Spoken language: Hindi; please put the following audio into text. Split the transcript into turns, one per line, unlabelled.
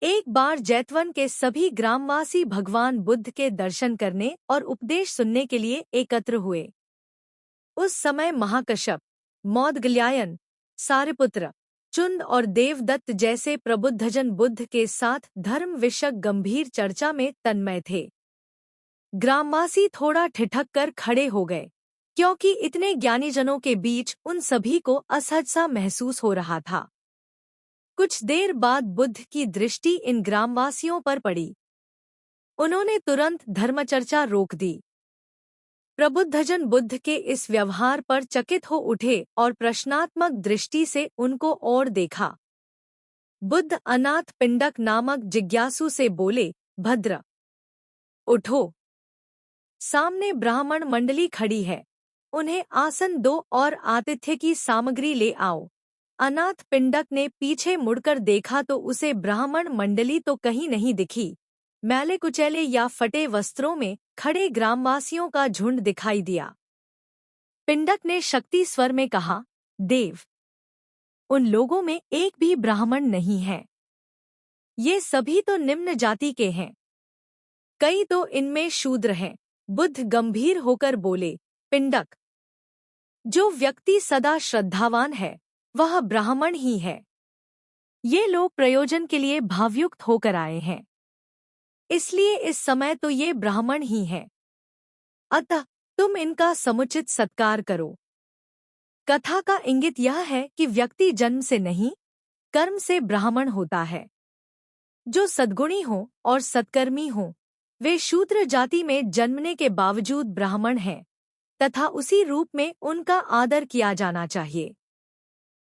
एक बार जैतवन के सभी ग्रामवासी भगवान बुद्ध के दर्शन करने और उपदेश सुनने के लिए एकत्र हुए। उस समय महाकश्यप, मौदगल्यायन, सारिपुत्र, चुंद और देवदत्त जैसे प्रबुद्धजन बुद्ध के साथ धर्म विषयक गंभीर चर्चा में तन्मय थे। ग्रामवासी थोड़ा ठिठक कर खड़े हो गए, क्योंकि इतने ज्ञानीजनों के बीच उन सभी को असहज सा महसूस हो रहा था। कुछ देर बाद बुद्ध की दृष्टि इन ग्रामवासियों पर पड़ी। उन्होंने तुरंत धर्मचर्चा रोक दी। प्रबुद्धजन बुद्ध के इस व्यवहार पर चकित हो उठे और प्रश्नात्मक दृष्टि से उनको और देखा। बुद्ध अनाथ पिंडक नामक जिज्ञासु से बोले, भद्र, उठो। सामने ब्राह्मण मंडली खड़ी है, उन्हें आसन दो और आतिथ्य की सामग्री ले आओ। अनाथ पिंडक ने पीछे मुड़कर देखा तो उसे ब्राह्मण मंडली तो कहीं नहीं दिखी। मैले कुचैले या फटे वस्त्रों में खड़े ग्रामवासियों का झुंड दिखाई दिया। पिंडक ने शक्ति स्वर में कहा, देव, उन लोगों में एक भी ब्राह्मण नहीं है। ये सभी तो निम्न जाति के हैं। कई तो इनमें शूद्र हैं। बुद्ध गंभीर होकर बोले, पिंडक, जो व्यक्ति सदा श्रद्धावान है वह ब्राह्मण ही है। ये लोग प्रयोजन के लिए भावयुक्त होकर आए हैं, इसलिए इस समय तो ये ब्राह्मण ही हैं। अतः तुम इनका समुचित सत्कार करो। कथा का इंगित यह है कि व्यक्ति जन्म से नहीं, कर्म से ब्राह्मण होता है। जो सद्गुणी हो और सत्कर्मी हो, वे शूद्र जाति में जन्मने के बावजूद ब्राह्मण हैं, तथा उसी रूप में उनका आदर किया जाना चाहिए।